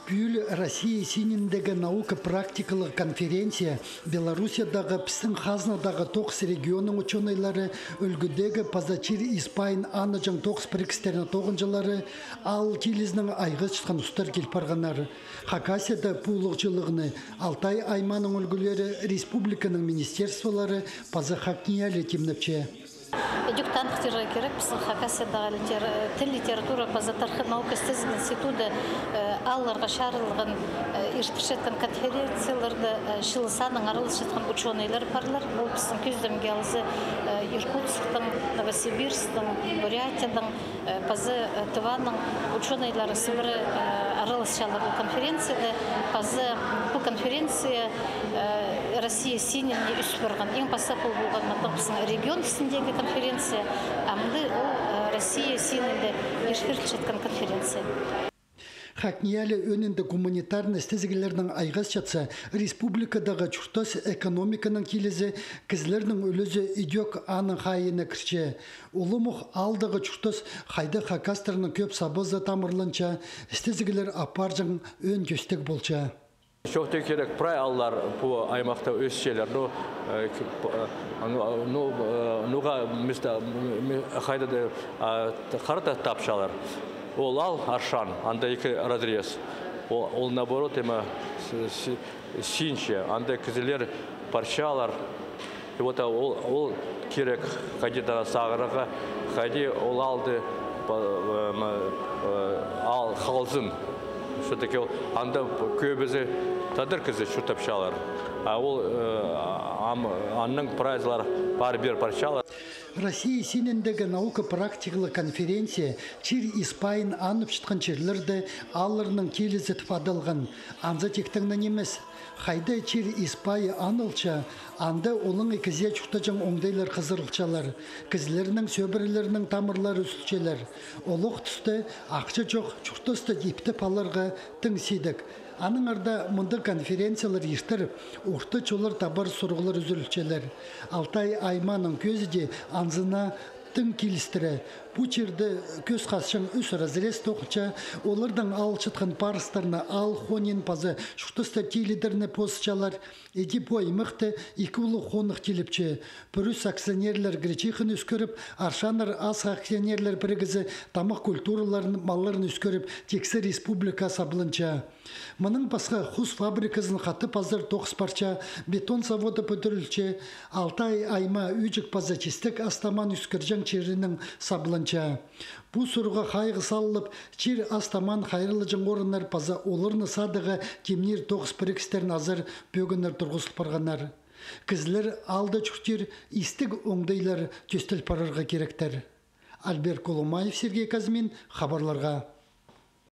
Пюль Россия синіндегі наука практикалық конференция Белоруссиядағы пістің қазнадағы тоқс регионның ученыйлары өлгідегі Пазачир Испайн анажың тоқс бірікістеріне тоғынжылары ал келізінің айғы шыққан ұстар келпарғанары. Хакасияда пулық жылығыны Алтай айманың өлгілері республиканың министерстволары Паза Хакниялі темніпче. Диктант керек, біздің Хакасиядағы тіл литература пазатархы наука істізін институты алларға шарылған ертіршеткен конференцияларды шылысаның арылыс жеткен ученыйлар барлар. Ол біздің көздемге алызы Иркутсктың, Новосибирскдің, Бурятияның, пазы Тываның ученыйлары сыбыры арылыс шалы бұл конференцияда. Пазы бұл конференция Россия синенне үс бұрған. Ең паса бұл болған біздің регион үстіндегі конференция, амды ол Россия синенде ешкірт жеткен конференция. Хакниялі өнінді гуманитарны стезгілердің айғас жатса, республикадағы чұртас экономиканың келізі кізлердің өлізі идек аның қайыны кірче. Олымық алдағы чұртас қайды хакастырының көп сабызы тамырланча, стезгілер апаржың өн көстік болча. Шоқты керек правилар по аймақта өсшелер. Нуға қайдады қарата тапшалар. Ол ал аршан, анда екі разрез. Ол наоборот синче, анда кізілер парчалар. Ол керек қайдедағы сағыраға, қайде ол алды ал қалзын. Что-таки анда көбізі тадыр кізі шүртапшалар. Ол анның прайзлар бар-бер парчалар. Россия синендегі наука практикалы конференция чир Испайн анып шытқан черлерді алырының келізі тфадылған. Анза тектіңнен емес. Қайды чир Испай анылча, анда олың екізе чүқтажың оңдайлар қызырылчалар. Кізлерінің сөбірлерінің тамырлар үсілчелер. Олық түсті ақчы жоқ чүқтысты епті паларға тыңсидік. Аның арда мұнды конференциялар ертіріп, орты чолар табар сұрғылар үзілчелер. Алтай айманың көзі де анзына тың келістірі. Бұ черді көз қасшың үс разрез тоқча, олардан ал чытқан парыстарына ал хонин пазы шуқтысты теледеріне посычалар. Еди бой мұқты екі ұлы қонық теліпче. Бүріс акционерлер гречихын үскіріп, аршаныр ас акционерлер бірігізі тамақ культураларын малларын үскіріп, тексі республика саблынча. Мұның басқа құс фабрикасын қаты пазар тоқс парча, бетон заводы бүдірілче, Алтай айма үжік пазачистік астаман үскіржен черінің саблынча. Бұ сұрға қайғы салылып, чир астаман қайрылы жың орынар паза олырны садыға темнер тоқс бірікістерін азыр бөгінер тұрғысыл парғанар. Кізлер алды чүктер истік оңдайлар төстіл парарға керектер. Альберт Коломаев, Сергей Казмин, хабарларға.